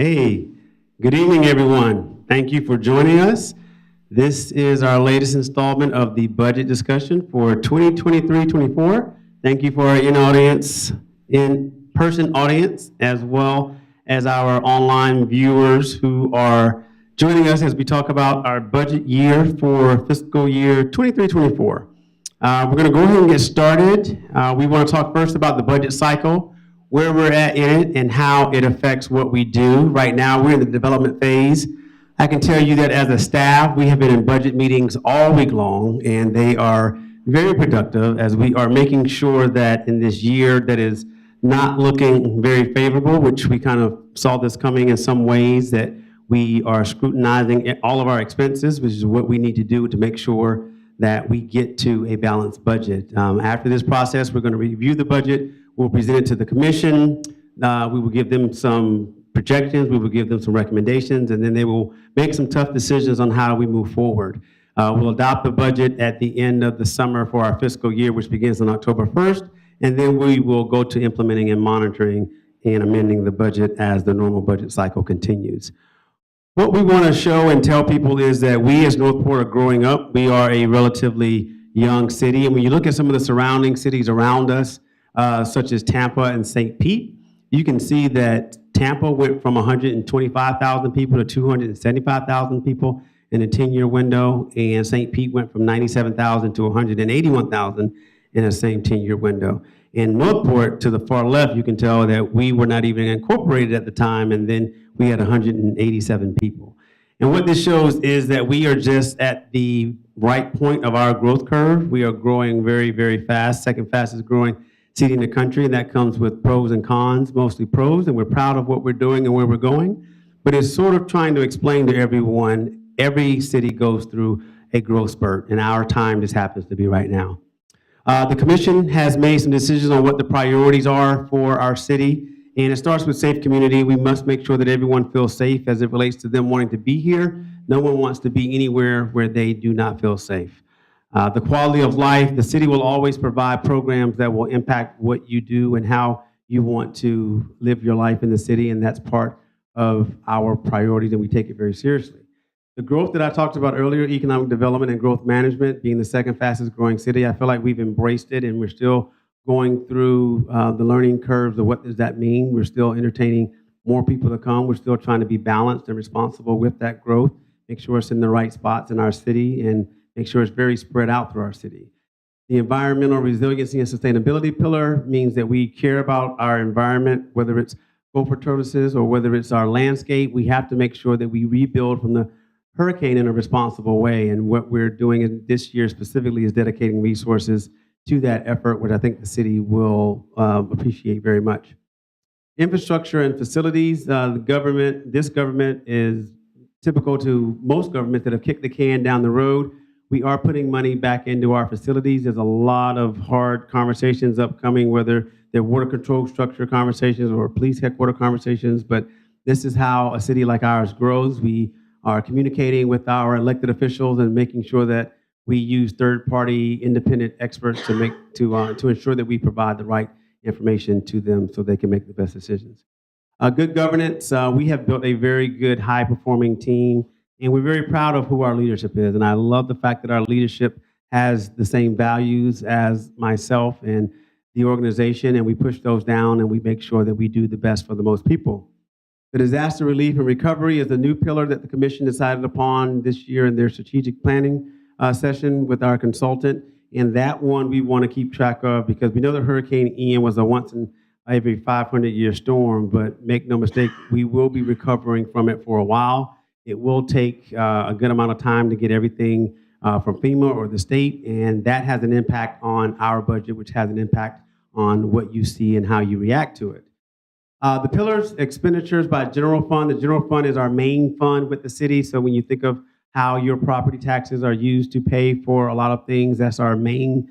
Hey, good evening, everyone. Thank you for joining us. This is our latest installment of the budget discussion for 2023-24. Thank you for our in-person audience, as well as our online viewers who are joining us as we talk about our budget year for fiscal year 23-24. We're going to go ahead and get started. We want to talk first about the budget cycle, where we're at in it, and how it affects what we do. Right now, we're in the development phase. I can tell you that as a staff, we have been in budget meetings all week long, and they are very productive as we are making sure that in this year that is not looking very favorable, which we kind of saw this coming in some ways, that we are scrutinizing all of our expenses, which is what we need to do to make sure that we get to a balanced budget. After this process, we're going to review the budget. We'll present it to the commission. We will give them some projections. We will give them some recommendations, and then they will make some tough decisions on how we move forward. We'll adopt the budget at the end of the summer for our fiscal year, which begins on October 1st, and then we will go to implementing and monitoring and amending the budget as the normal budget cycle continues. What we want to show and tell people is that we as Northport are growing up. We are a relatively young city, and when you look at some of the surrounding cities around us, such as Tampa and St. Pete, you can see that Tampa went from 125,000 people to 275,000 people in a 10-year window, and St. Pete went from 97,000 to 181,000 in the same 10-year window. In Northport, to the far left, you can tell that we were not even incorporated at the time, and then we had 187 people. And what this shows is that we are just at the right point of our growth curve. We are growing very, very fast, second fastest growing city in the country, and that comes with pros and cons, mostly pros, and we're proud of what we're doing and where we're going. But it's sort of trying to explain to everyone, every city goes through a growth spurt, and our time just happens to be right now. The commission has made some decisions on what the priorities are for our city, and it starts with safe community. We must make sure that everyone feels safe as it relates to them wanting to be here. No one wants to be anywhere where they do not feel safe. The quality of life, the city will always provide programs that will impact what you do and how you want to live your life in the city, and that's part of our priorities, and we take it very seriously. The growth that I talked about earlier, economic development and growth management, being the second fastest growing city, I feel like we've embraced it, and we're still going through the learning curves of what does that mean. We're still entertaining more people to come. We're still trying to be balanced and responsible with that growth, make sure it's in the right spots in our city, and make sure it's very spread out through our city. The environmental resiliency and sustainability pillar means that we care about our environment, whether it's gopher tortoises or whether it's our landscape. We have to make sure that we rebuild from the hurricane in a responsible way, and what we're doing this year specifically is dedicating resources to that effort, which I think the city will appreciate very much. Infrastructure and facilities, this government is typical to most governments that have kicked the can down the road. We are putting money back into our facilities. There's a lot of hard conversations upcoming, whether they're water control structure conversations or police headquarters conversations, but this is how a city like ours grows. We are communicating with our elected officials and making sure that we use third-party independent experts to ensure that we provide the right information to them so they can make the best decisions. Good governance, we have built a very good, high-performing team, and we're very proud of who our leadership is. And I love the fact that our leadership has the same values as myself and the organization, and we push those down and we make sure that we do the best for the most people. The disaster relief and recovery is the new pillar that the commission decided upon this year in their strategic planning session with our consultant. And that one we want to keep track of because we know that Hurricane Ian was a once in every 500-year storm, but make no mistake, we will be recovering from it for a while. It will take a good amount of time to get everything from FEMA or the state, and that has an impact on our budget, which has an impact on what you see and how you react to it. The pillars, expenditures by general fund. The general fund is our main fund with the city, so when you think of how your property taxes are used to pay for a lot of things, that's our main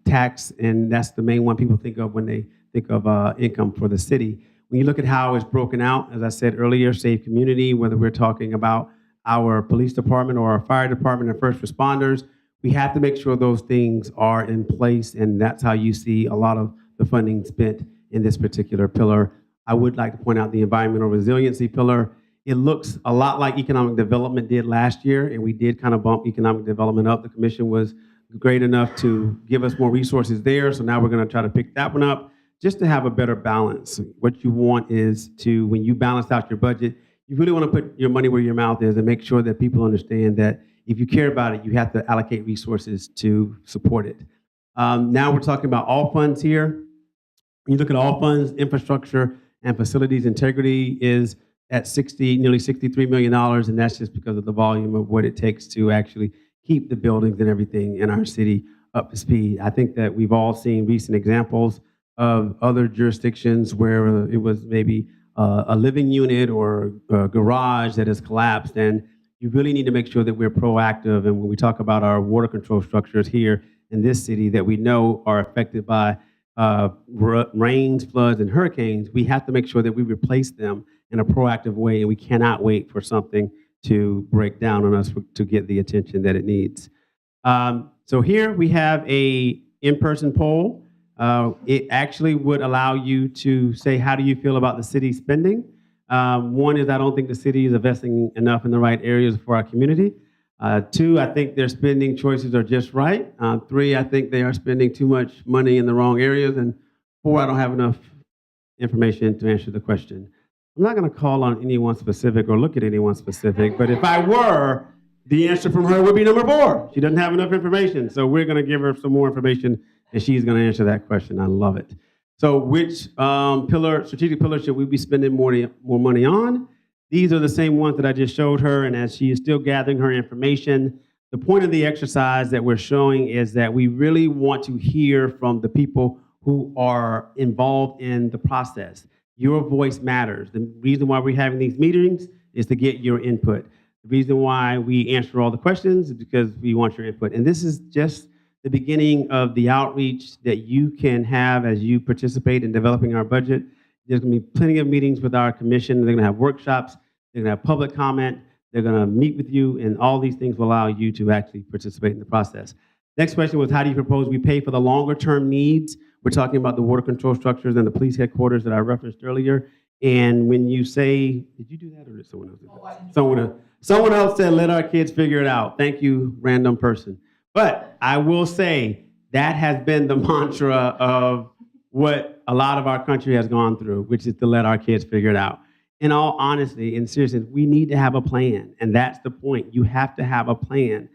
tax, and that's the main one people think of when they think of income for the city. When you look at how it's broken out, as I said earlier, safe community, whether we're talking about our police department or our fire department and first responders, we have to make sure those things are in place, and that's how you see a lot of the funding spent in this particular pillar. I would like to point out the environmental resiliency pillar. It looks a lot like economic development did last year, and we did kind of bump economic development up. The commission was great enough to give us more resources there, so now we're going to try to pick that one up just to have a better balance. What you want is to, when you balance out your budget, you really want to put your money where your mouth is and make sure that people understand that if you care about it, you have to allocate resources to support it. Now we're talking about all funds here. When you look at all funds, infrastructure and facilities integrity is at nearly $63 million, and that's just because of the volume of what it takes to actually keep the buildings and everything in our city up to speed. I think that we've all seen recent examples of other jurisdictions where it was maybe a living unit or a garage that has collapsed, and you really need to make sure that we're proactive. And when we talk about our water control structures here in this city that we know are affected by rains, floods, and hurricanes, we have to make sure that we replace them in a proactive way, and we cannot wait for something to break down on us to get the attention that it needs. So here we have a in-person poll. It actually would allow you to say, how do you feel about the city spending? One is, I don't think the city is investing enough in the right areas for our community. Two, I think their spending choices are just right. Three, I think they are spending too much money in the wrong areas. And four, I don't have enough information to answer the question. I'm not going to call on anyone specific or look at anyone specific, but if I were, the answer from her would be number four. She doesn't have enough information, so we're going to give her some more information, and she's going to answer that question. I love it. So which strategic pillar should we be spending more money on? These are the same ones that I just showed her, and as she is still gathering her information, the point of the exercise that we're showing is that we really want to hear from the people who are involved in the process. Your voice matters. The reason why we're having these meetings is to get your input. The reason why we answer all the questions is because we want your input. And this is just the beginning of the outreach that you can have as you participate in developing our budget. There's going to be plenty of meetings with our commission. They're going to have workshops. They're going to have public comment. They're going to meet with you, and all these things will allow you to actually participate in the process. Next question was, how do you propose we pay for the longer-term needs? We're talking about the water control structures and the police headquarters that I referenced earlier. And when you say, did you do that or did someone else do that? Someone else said, let our kids figure it out. Thank you, random person. But I will say that has been the mantra of what a lot of our country has gone through, which is to let our kids figure it out. In all honesty and seriousness, we need to have a plan. And that's the point. You have to have a plan.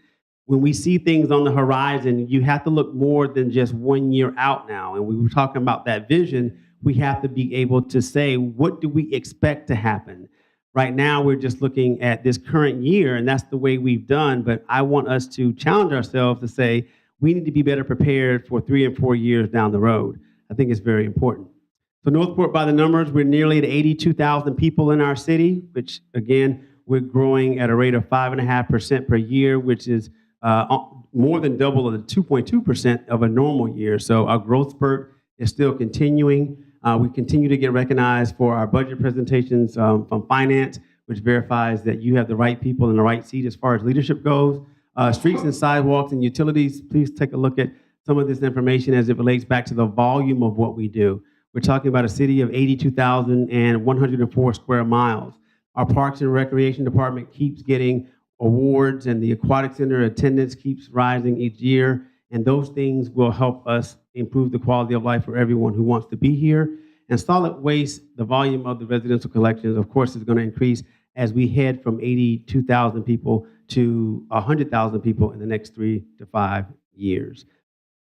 When we see things on the horizon, you have to look more than just 1 year out now. And we were talking about that vision. We have to be able to say, what do we expect to happen? Right now, we're just looking at this current year, and that's the way we've done. But I want us to challenge ourselves to say, we need to be better prepared for 3 and 4 years down the road. I think it's very important. So Northport, by the numbers, we're nearly at 82,000 people in our city, which, again, we're growing at a rate of 5.5% per year, which is more than double the 2.2% of a normal year. So our growth spurt is still continuing. We continue to get recognized for our budget presentations from finance, which verifies that you have the right people in the right seat as far as leadership goes. Streets and sidewalks and utilities, please take a look at some of this information as it relates back to the volume of what we do. We're talking about a city of 82,104 square miles. Our Parks and Recreation Department keeps getting awards, and the Aquatic Center attendance keeps rising each year, and those things will help us improve the quality of life for everyone who wants to be here. And solid waste, the volume of the residential collections, of course, is going to increase as we head from 82,000 people to 100,000 people in the next 3 to 5 years.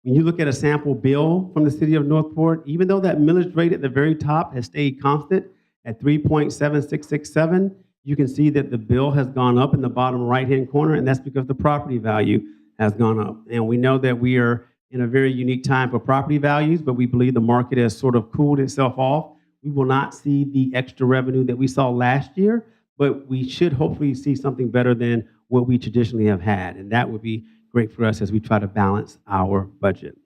When you look at a sample bill from the city of Northport, even though that millage rate at the very top has stayed constant at 3.7667, you can see that the bill has gone up in the bottom right-hand corner, and that's because the property value has gone up. And we know that we are in a very unique time for property values, but we believe the market has sort of cooled itself off. We will not see the extra revenue that we saw last year, but we should hopefully see something better than what we traditionally have had, and that would be great for us as we try to balance our budget.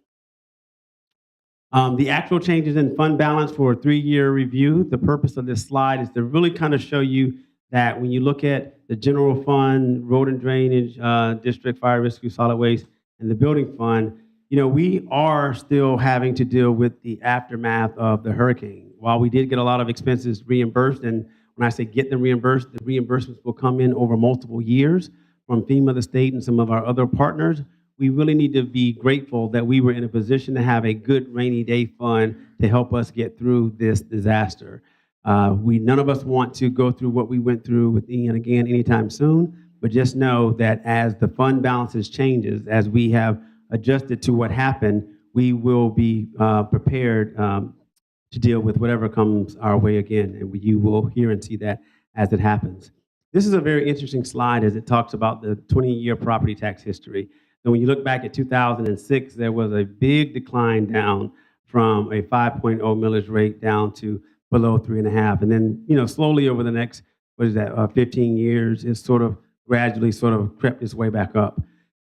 The actual changes in fund balance for a 3-year review, the purpose of this slide is to really kind of show you that when you look at the general fund, road and drainage, district, fire rescue, solid waste, and the building fund, we are still having to deal with the aftermath of the hurricane. While we did get a lot of expenses reimbursed, and when I say get them reimbursed, the reimbursements will come in over multiple years from FEMA, the state, and some of our other partners. We really need to be grateful that we were in a position to have a good rainy day fund to help us get through this disaster. None of us want to go through what we went through with Ian again anytime soon, but just know that as the fund balances changes, as we have adjusted to what happened, we will be prepared to deal with whatever comes our way again, and you will hear and see that as it happens. This is a very interesting slide as it talks about the 20-year property tax history. And when you look back at 2006, there was a big decline down from a 5.0 millage rate down to below 3.5. And then, slowly over the next, 15 years, it's sort of gradually sort of crept its way back up.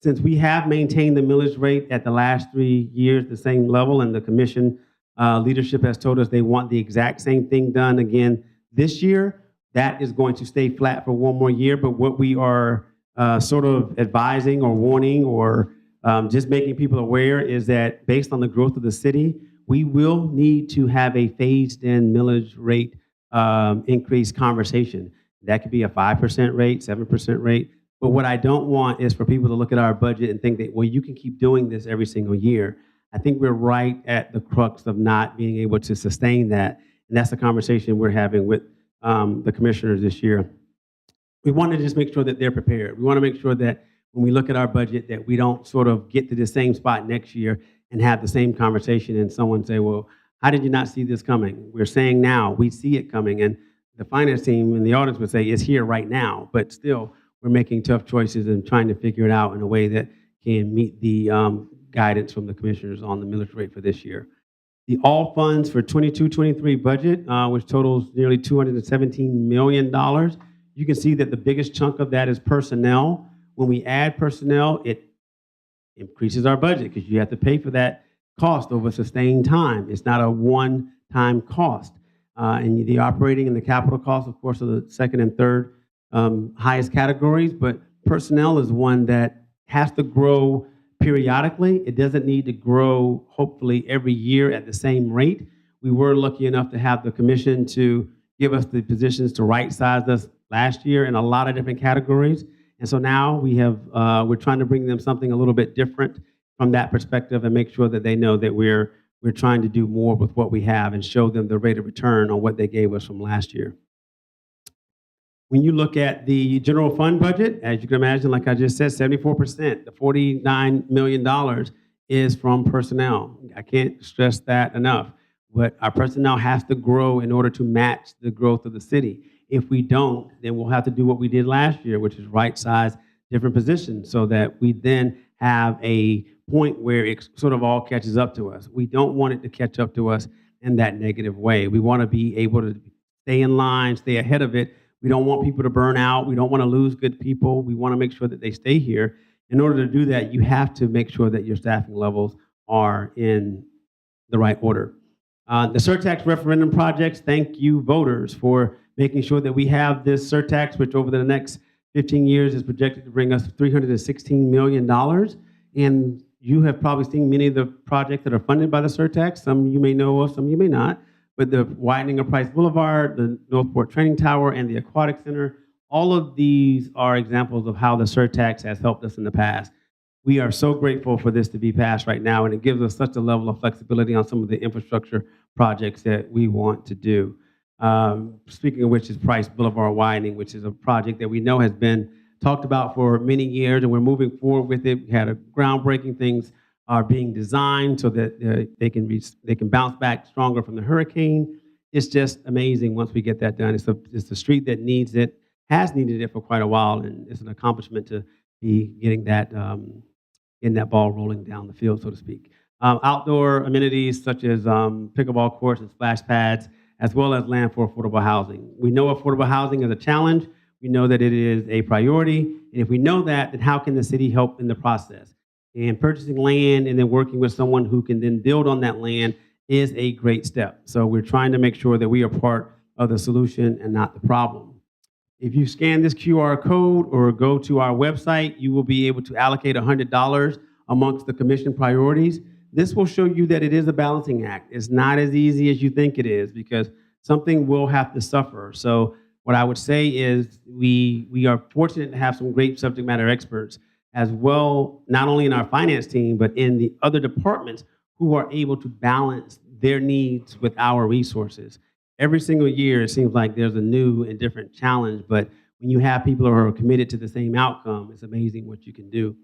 Since we have maintained the millage rate at the last 3 years, the same level, and the commission leadership has told us they want the exact same thing done again this year, that is going to stay flat for one more year. But what we are sort of advising or warning or just making people aware is that based on the growth of the city, we will need to have a phased-in millage rate increase conversation. That could be a 5% rate, 7% rate. But what I don't want is for people to look at our budget and think that, well, you can keep doing this every single year. I think we're right at the crux of not being able to sustain that. And that's the conversation we're having with the commissioners this year. We want to just make sure that they're prepared. We want to make sure that when we look at our budget that we don't sort of get to the same spot next year and have the same conversation and someone say, well, how did you not see this coming? We're saying now, we see it coming. And the finance team and the audience would say it's here right now, but still we're making tough choices and trying to figure it out in a way that can meet the guidance from the commissioners on the millage rate for this year. The all funds for 22-23 budget, which totals nearly $217 million. You can see that the biggest chunk of that is personnel. When we add personnel, it increases our budget because you have to pay for that cost over sustained time. It's not a one-time cost. And the operating and the capital costs, of course, are the second and third highest categories, but personnel is one that has to grow periodically. It doesn't need to grow, hopefully, every year at the same rate. We were lucky enough to have the commission to give us the positions to right-size us last year in a lot of different categories. And so now we're trying to bring them something a little bit different from that perspective and make sure that they know that we're trying to do more with what we have and show them the rate of return on what they gave us from last year. When you look at the general fund budget, as you can imagine, like I just said, 74%, the $49 million is from personnel. I can't stress that enough. But our personnel has to grow in order to match the growth of the city. If we don't, then we'll have to do what we did last year, which is right-size different positions so that we then have a point where it sort of all catches up to us. We don't want it to catch up to us in that negative way. We want to be able to stay in line, stay ahead of it. We don't want people to burn out. We don't want to lose good people. We want to make sure that they stay here. In order to do that, you have to make sure that your staffing levels are in the right order. The SURTAX referendum projects, thank you, voters, for making sure that we have this SURTAX, which over the next 15 years is projected to bring us $316 million. And you have probably seen many of the projects that are funded by the SURTAX. Some you may know of, some you may not. But the widening of Price Boulevard, the Northport Training Tower, and the Aquatic Center, all of these are examples of how the SURTAX has helped us in the past. We are so grateful for this to be passed right now, and it gives us such a level of flexibility on some of the infrastructure projects that we want to do. Speaking of which is Price Boulevard widening, which is a project that we know has been talked about for many years, and we're moving forward with it. We had a groundbreaking. Things are being designed so that they can bounce back stronger from the hurricane. It's just amazing once we get that done. It's a street that needs it, has needed it for quite a while, and it's an accomplishment to be getting that ball rolling down the field, so to speak. Outdoor amenities such as pickleball courts and splash pads, as well as land for affordable housing. We know affordable housing is a challenge. We know that it is a priority. And if we know that, then how can the city help in the process? And purchasing land and then working with someone who can then build on that land is a great step. So we're trying to make sure that we are part of the solution and not the problem. If you scan this QR code or go to our website, you will be able to allocate $100 amongst the commission priorities. This will show you that it is a balancing act. It's not as easy as you think it is because something will have to suffer. So what I would say is we are fortunate to have some great subject matter experts as well, not only in our finance team, but in the other departments who are able to balance their needs with our resources. Every single year, it seems like there's a new and different challenge, but when you have people who are committed to the same outcome, it's amazing what you can do.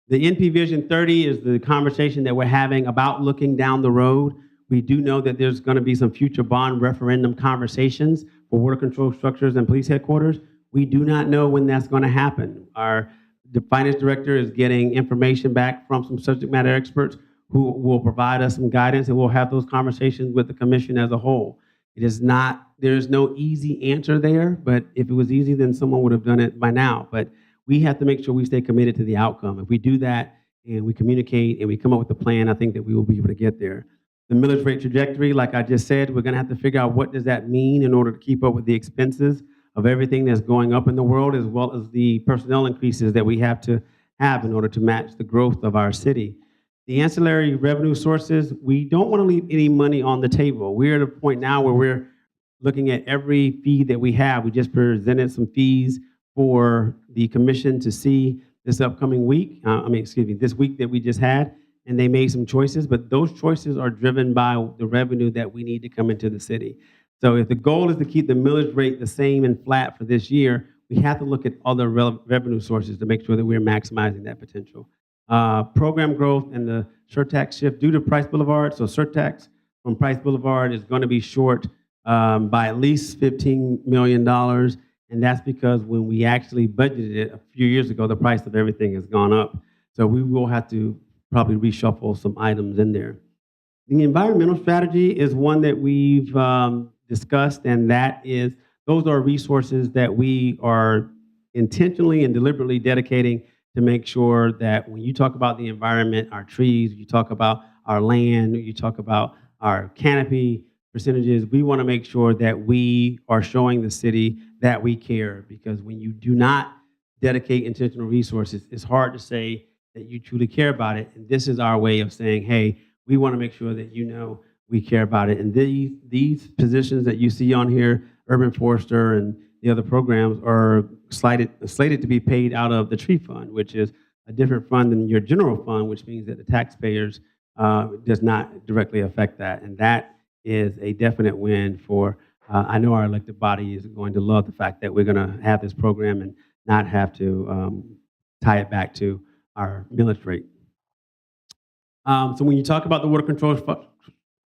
The NP Vision 30 is the conversation that we're having about looking down the road. We do know that there's going to be some future bond referendum conversations for water control structures and police headquarters. We do not know when that's going to happen. The finance director is getting information back from some subject matter experts who will provide us some guidance, and we'll have those conversations with the commission as a whole. There's no easy answer there, but if it was easy, then someone would have done it by now. But we have to make sure we stay committed to the outcome. If we do that and we communicate and we come up with a plan, I think that we will be able to get there. The millage rate trajectory, like I just said, we're going to have to figure out what does that mean in order to keep up with the expenses of everything that's going up in the world, as well as the personnel increases that we have to have in order to match the growth of our city. The ancillary revenue sources, we don't want to leave any money on the table. We're at a point now where we're looking at every fee that we have. We just presented some fees for the commission to see this upcoming week, this week that we just had, and they made some choices, but those choices are driven by the revenue that we need to come into the city. So if the goal is to keep the millage rate the same and flat for this year, we have to look at other revenue sources to make sure that we're maximizing that potential. Program growth and the SURTAX shift due to Price Boulevard. So SURTAX from Price Boulevard is going to be short by at least $15 million. And that's because when we actually budgeted it a few years ago, the price of everything has gone up. So we will have to probably reshuffle some items in there. The environmental strategy is one that we've discussed, and those are resources that we are intentionally and deliberately dedicating to make sure that when you talk about the environment, our trees, you talk about our land, you talk about our canopy percentages, we want to make sure that we are showing the city that we care, because when you do not dedicate intentional resources, it's hard to say that you truly care about it. And this is our way of saying, hey, we want to make sure that you know we care about it. And these positions that you see on here, Urban Forester and the other programs, are slated to be paid out of the tree fund, which is a different fund than your general fund, which means that the taxpayers does not directly affect that. And that is a definite win for, I know our elected body is going to love the fact that we're going to have this program and not have to tie it back to our millage rate. So when you talk about the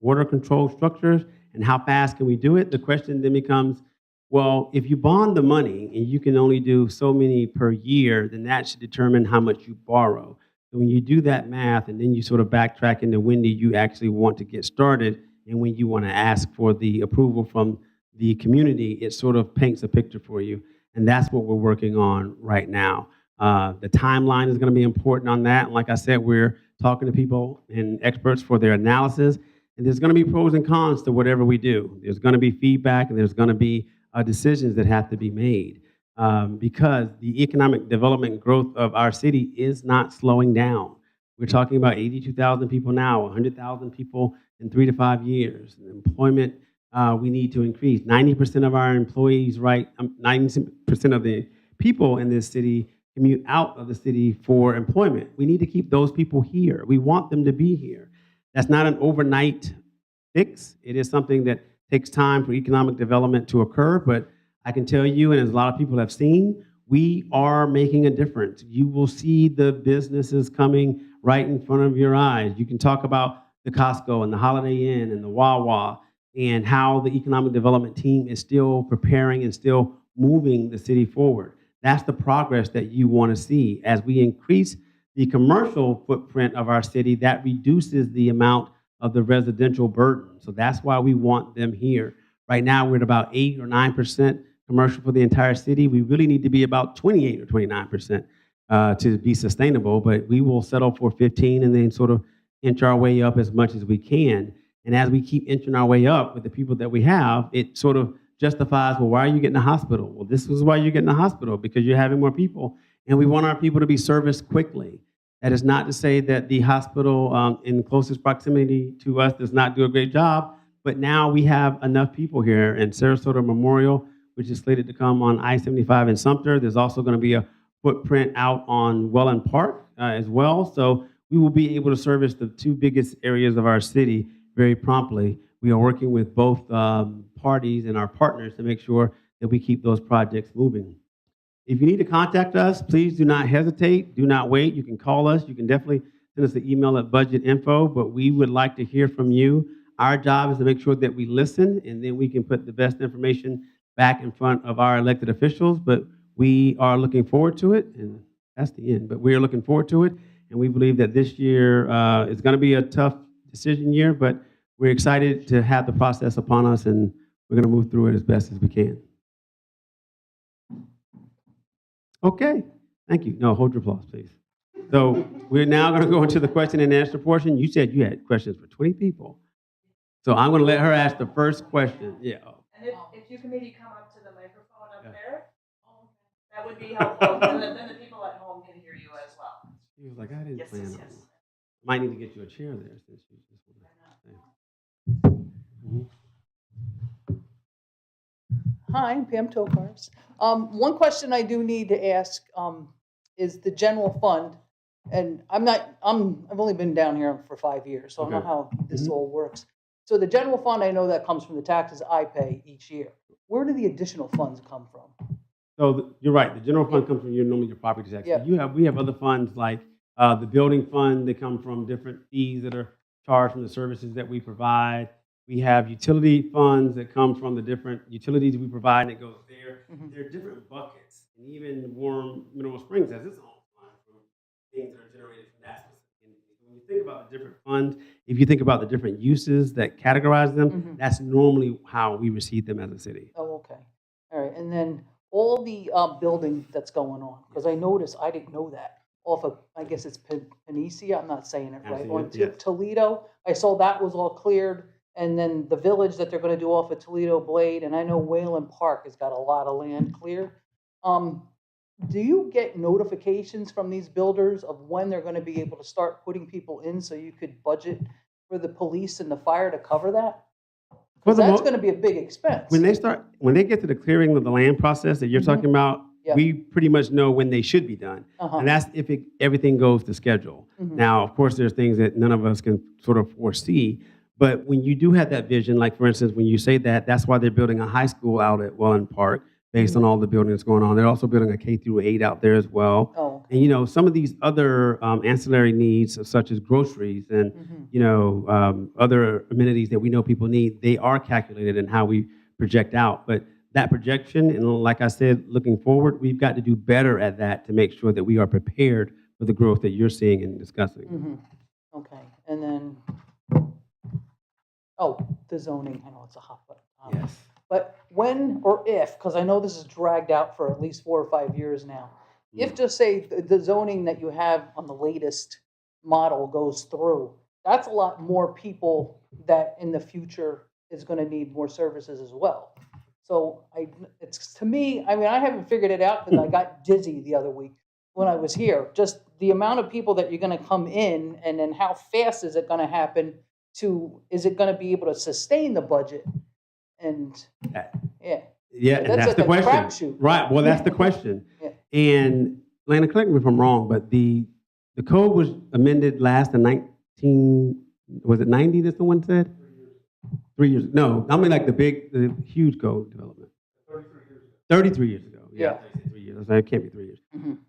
water control structures and how fast can we do it, the question then becomes, well, if you bond the money and you can only do so many per year, then that should determine how much you borrow. So when you do that math and then you sort of backtrack into when do you actually want to get started and when you want to ask for the approval from the community, it sort of paints a picture for you. And that's what we're working on right now. The timeline is going to be important on that. Like I said, we're talking to people and experts for their analysis. And there's going to be pros and cons to whatever we do. There's going to be feedback, and there's going to be decisions that have to be made because the economic development growth of our city is not slowing down. We're talking about 82,000 people now, 100,000 people in 3 to 5 years. Employment, we need to increase. 90% of our employees, 90% of the people in this city commute out of the city for employment. We need to keep those people here. We want them to be here. That's not an overnight fix. It is something that takes time for economic development to occur, but I can tell you, and as a lot of people have seen, we are making a difference. You will see the businesses coming right in front of your eyes. You can talk about the Costco and the Holiday Inn and the Wawa and how the economic development team is still preparing and still moving the city forward. That's the progress that you want to see. As we increase the commercial footprint of our city, that reduces the amount of the residential burden. So that's why we want them here. Right now, we're at about 8 or 9% commercial for the entire city. We really need to be about 28 or 29% to be sustainable, but we will settle for 15 and then sort of inch our way up as much as we can. And as we keep inching our way up with the people that we have, it sort of justifies, well, why are you getting a hospital? Well, this is why you're getting a hospital, because you're having more people, and we want our people to be serviced quickly. That is not to say that the hospital in closest proximity to us does not do a great job, but now we have enough people here in Sarasota Memorial, which is slated to come on I-75 in Sumter. There's also going to be a footprint out on Welland Park as well. So we will be able to service the two biggest areas of our city very promptly. We are working with both parties and our partners to make sure that we keep those projects moving. If you need to contact us, please do not hesitate. Do not wait. You can call us. You can definitely send us an email at budgetinfo, but we would like to hear from you. Our job is to make sure that we listen, and then we can put the best information back in front of our elected officials. But we are looking forward to it, and that's the end. But we are looking forward to it, and we believe that this year is going to be a tough decision year, but we're excited to have the process upon us, and we're going to move through it as best as we can. Okay, thank you. No, hold your applause, please. So we're now going to go into the question and answer portion. You said you had questions for 20 people. So I'm going to let her ask the first question. Yeah. And if you can maybe come up to the microphone up there, that would be helpful. And then the people at home can hear you as well. She was like, I didn't plan on it. Might need to get you a chair there since you just want to say. Hi, I'm Pam Tokars. One question I do need to ask is the general fund, and I've only been down here for 5 years, so I don't know how this all works. So the general fund, I know that comes from the taxes I pay each year. Where do the additional funds come from? So you're right. The general fund comes from normally your property tax. Yeah. We have other funds like the building fund. They come from different fees that are charged from the services that we provide. We have utility funds that come from the different utilities we provide, and it goes there. There are different buckets, and even Warm Mineral Springs has its own fund from things that are generated from that specific entity. When you think about the different funds, if you think about the different uses that categorize them, that's normally how we receive them as a city. Oh, okay. All right. And then all the building that's going on, because I noticed, I didn't know that, off of, I guess it's Panacea, I'm not saying it right, on Toledo. I saw that was all cleared. And then the village that they're going to do off of Toledo Blade, and I know Wayland Park has got a lot of land cleared. Do you get notifications from these builders of when they're going to be able to start putting people in so you could budget for the police and the fire to cover that? Because that's going to be a big expense. When they get to the clearing of the land process that you're talking about, we pretty much know when they should be done. And that's if everything goes to schedule. Now, of course, there's things that none of us can sort of foresee. But when you do have that vision, like for instance, when you say that, that's why they're building a high school out at Welland Park based on all the building that's going on. They're also building a K-8 out there as well. Oh. And, some of these other ancillary needs, such as groceries and, other amenities that we know people need, they are calculated in how we project out. But that projection, and like I said, looking forward, we've got to do better at that to make sure that we are prepared for the growth that you're seeing and discussing. Okay. And then... the zoning, I know it's a hot button. Yes. But when or if, because I know this is dragged out for at least 4 or 5 years now, if just say the zoning that you have on the latest model goes through, that's a lot more people that in the future is going to need more services as well. So it's to me, I mean, I haven't figured it out because I got dizzy the other week when I was here. Just the amount of people that you're going to come in, and then how fast is it going to happen? Is it going to be able to sustain the budget? And and that's like the question. Crapshoot. Right. Well, that's the question. And Lana, correct me if I'm wrong, but the code was amended last in 90? That's the one said? 3 years. No, I mean like the huge code development. 33 years ago. Yeah. 3 years. It can't be 3 years.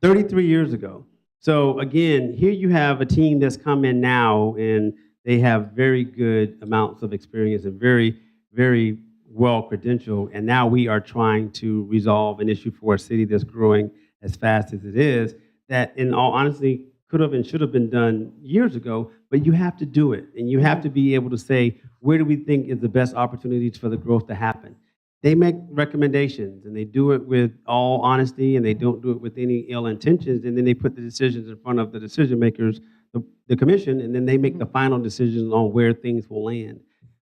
33 years ago. So again, here you have a team that's come in now, and they have very good amounts of experience and very, very well credentialed. And now we are trying to resolve an issue for a city that's growing as fast as it is, that in all honesty could have and should have been done years ago, but you have to do it. And you have to be able to say, where do we think is the best opportunities for the growth to happen? They make recommendations, and they do it with all honesty, and they don't do it with any ill intentions, and then they put the decisions in front of the decision makers, the commission, and then they make the final decisions on where things will land.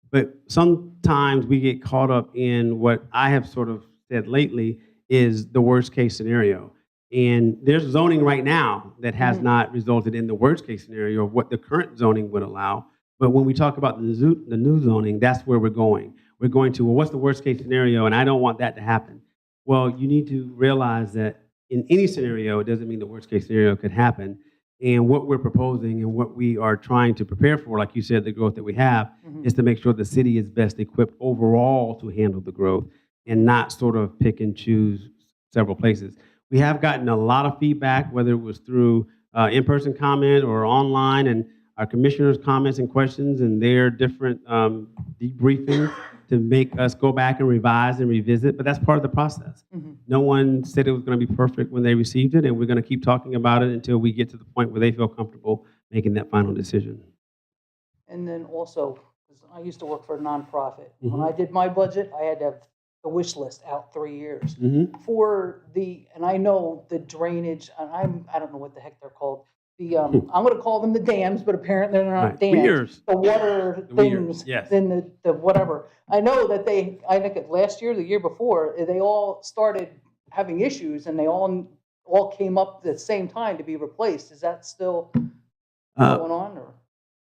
But sometimes we get caught up in what I have sort of said lately is the worst case scenario. And there's zoning right now that has not resulted in the worst case scenario of what the current zoning would allow. But when we talk about the new zoning, that's where we're going. We're going to, well, what's the worst case scenario? And I don't want that to happen. Well, you need to realize that in any scenario, it doesn't mean the worst case scenario could happen. And what we're proposing and what we are trying to prepare for, like you said, the growth that we have, is to make sure the city is best equipped overall to handle the growth and not sort of pick and choose several places. We have gotten a lot of feedback, whether it was through in-person comment or online, and our commissioners' comments and questions and their different debriefings to make us go back and revise and revisit, but that's part of the process. No one said it was going to be perfect when they received it, and we're going to keep talking about it until we get to the point where they feel comfortable making that final decision. And then also, 'cause I used to work for a nonprofit. When I did my budget, I had to have the wish list out 3 years for and I know the drainage, and I don't know what the heck they're called. I'm going to call them the dams, but apparently they're not dams. Weirs. The water The things, weirs, yes. then the whatever. I know that I think last year, the year before, they all started having issues, and they all came up at the same time to be replaced. Is that still going on, or?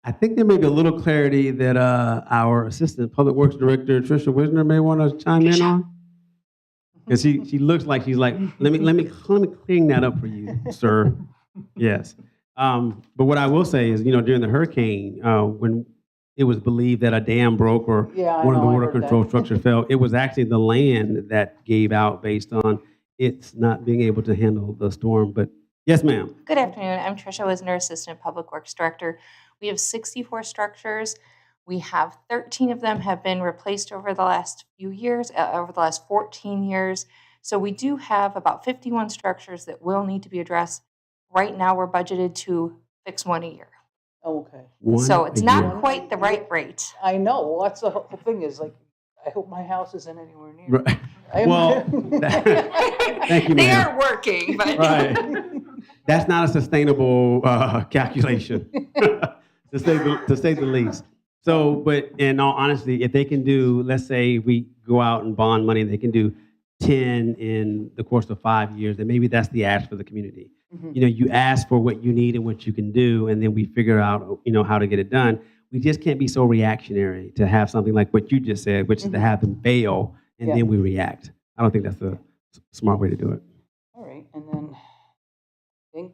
I think there may be a little clarity that our Assistant Public Works Director, Tricia Wisner, may want to chime in on. Because she looks like she's like, let me clean that up for you, sir. Yes. But what I will say is, during the hurricane, when it was believed that a dam broke or one of the water control structures fell, it was actually the land that gave out based on it's not being able to handle the storm. But yes, ma'am. Good afternoon. I'm Tricia Wisner, Assistant Public Works Director. We have 64 structures. We have 13 of them have been replaced over the last few years, over the last 14 years. So we do have about 51 structures that will need to be addressed. Right now, we're budgeted to fix one a year. Okay. So it's not year. quite the right rate. I know. Well, that's the whole thing is like, I hope my house isn't anywhere near. Right. Well, thank you, They ma'am. are working, but Right. That's not a sustainable calculation, to say the least. So, but in all honesty, if they can do, let's say we go out and bond money, they can do 10 in the course of 5 years, then maybe that's the ask for the community. You ask for what you need and what you can do, and then we figure out, how to get it done. We just can't be so reactionary to have something like what you just said, which is to have them fail, and then we react. I don't think that's a smart way to do it. All right, and then I think,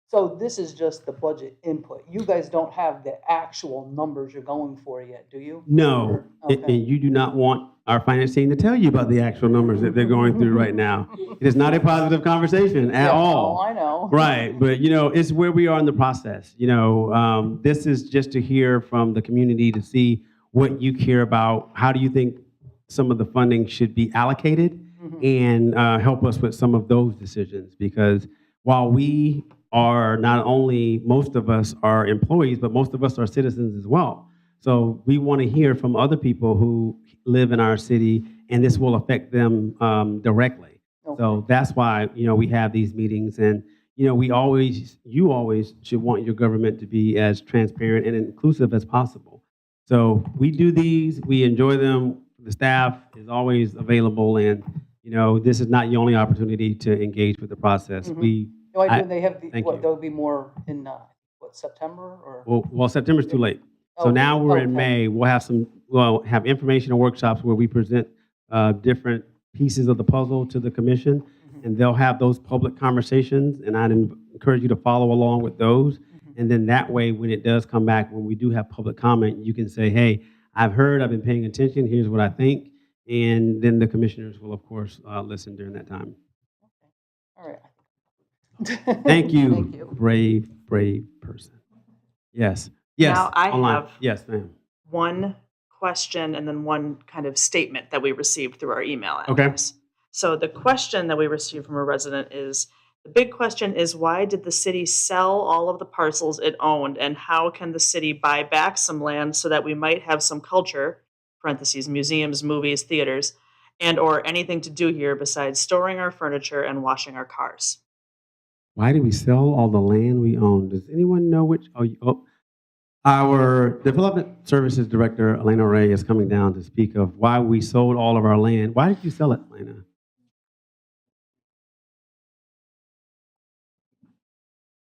so this is just the budget input. You guys don't have the actual numbers you're going for yet, do you? No, Okay. and you do not want our finance team to tell you about the actual numbers that they're going through right now. It is not a positive conversation at all. Oh, I know. Right, but it's where we are in the process. This is just to hear from the community to see what you care about. How do you think some of the funding should be allocated, and help us with some of those decisions? Because while we are not only, most of us are employees, but most of us are citizens as well. So we want to hear from other people who live in our city, and this will affect them directly. Okay. So that's why, we have these meetings, and, you always should want your government to be as transparent and inclusive as possible. So we do these, we enjoy them. The staff is always available, and, this is not your only opportunity to engage with the process. They have thank you. there'll be more in, September or? Well, September's too late. So now we're in May. We'll have informational workshops where we present different pieces of the puzzle to the commission, and they'll have those public conversations, and I'd encourage you to follow along with those. And then that way, when it does come back, when we do have public comment, you can say, hey, I've been paying attention, here's what I think. And then the commissioners will, of course, listen during that time. All right. Thank you, Thank you. brave person. Yes. Now I online. have Yes, ma'am. one question and then one kind of statement that we received through our email Okay. address. So the question that we received from a resident is, the big question is, why did the city sell all of the parcels it owned, and how can the city buy back some land so that we might have some culture, parentheses, museums, movies, theaters, and or anything to do here besides storing our furniture and washing our cars? Why did we sell all the land we own? Does anyone know which? Our Development Services Director, Elena Ray, is coming down to speak of why we sold all of our land. Why did you sell it, Elena?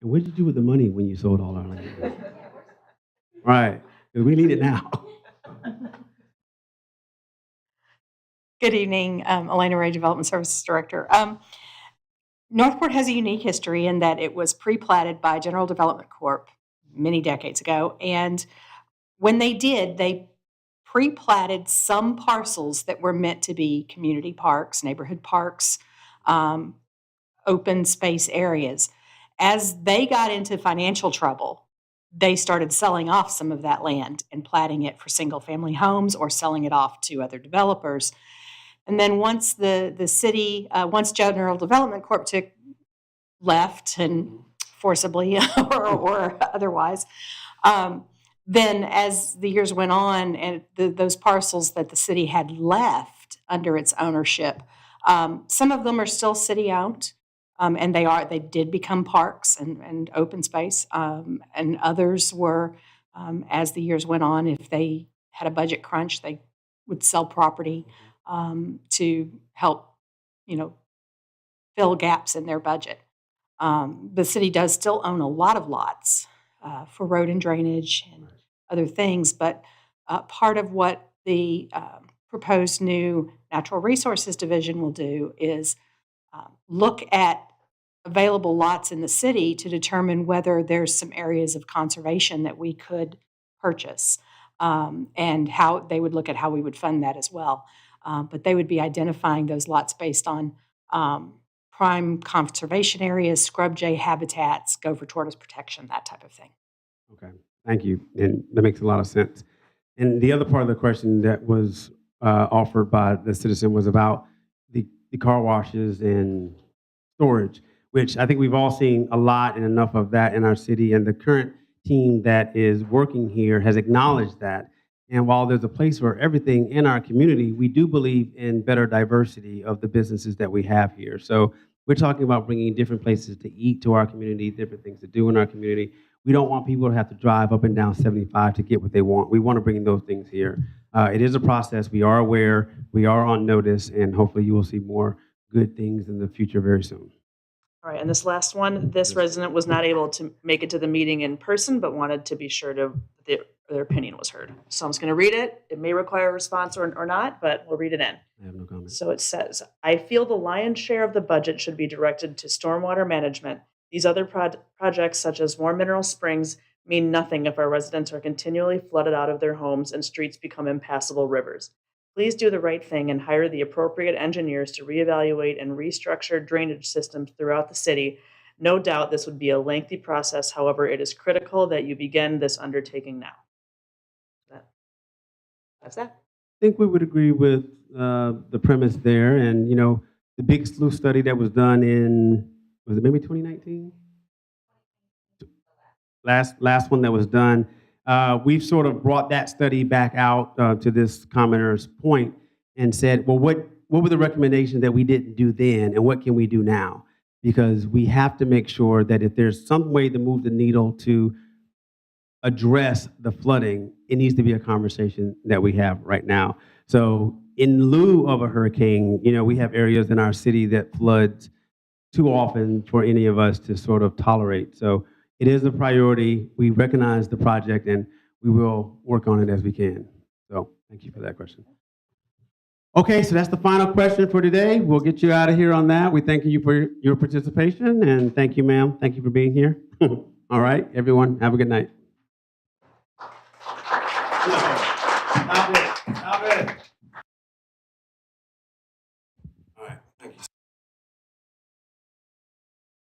And what did you do with the money when you sold all our land? Right, because we need it now. Good evening, Elena Ray, Development Services Director. Northport has a unique history in that it was pre-platted by General Development Corp. Many decades ago, and when they did, they pre-platted some parcels that were meant to be community parks, neighborhood parks, open space areas. As they got into financial trouble, they started selling off some of that land and platting it for single-family homes or selling it off to other developers. And then once the city, once General Development Corp left and forcibly or otherwise, then as the years went on and those parcels that the city had left under its ownership, some of them are still city-owned, and they did become parks and open space, and others were, as the years went on, if they had a budget crunch, they would sell property to help, fill gaps in their budget. The city does still own a lot of lots for road and drainage and other things, but part of what the proposed new Natural Resources Division will do is look at available lots in the city to determine whether there's some areas of conservation that we could purchase, and how they would look at how we would fund that as well. But they would be identifying those lots based on prime conservation areas, scrub jay habitats, gopher tortoise protection, that type of thing. Okay, thank you. And that makes a lot of sense. And the other part of the question that was offered by the citizen was about the car washes and storage, which I think we've all seen a lot and enough of that in our city. And the current team that is working here has acknowledged that. And while there's a place for everything in our community, we do believe in better diversity of the businesses that we have here. So we're talking about bringing different places to eat to our community, different things to do in our community. We don't want people to have to drive up and down 75 to get what they want. We want to bring those things here. It is a process. We are aware. We are on notice, and hopefully you will see more good things in the future very soon. All right, and this last one, this resident was not able to make it to the meeting in person, but wanted to be sure their opinion was heard. So I'm just going to read it. It may require a response or not, but we'll read it in. I have no comment. So it says, I feel the lion's share of the budget should be directed to stormwater management. These other projects, such as more mineral springs, mean nothing if our residents are continually flooded out of their homes and streets become impassable rivers. Please do the right thing and hire the appropriate engineers to reevaluate and restructure drainage systems throughout the city. No doubt this would be a lengthy process. However, it is critical that you begin this undertaking now. That's that. I think we would agree with the premise there. And, the big slew study that was done in, was it maybe 2019? Last one that was done. We've sort of brought that study back out to this commenter's point and said, well, what were the recommendations that we didn't do then, and what can we do now? Because we have to make sure that if there's some way to move the needle to address the flooding, it needs to be a conversation that we have right now. So in lieu of a hurricane, we have areas in our city that floods too often for any of us to sort of tolerate. So it is a priority. We recognize the project, and we will work on it as we can. So thank you for that question. Okay, so that's the final question for today. We'll get you out of here on that. We thank you for your participation, and thank you, ma'am. Thank you for being here. All right, everyone, have a good night. Stop it. Stop it.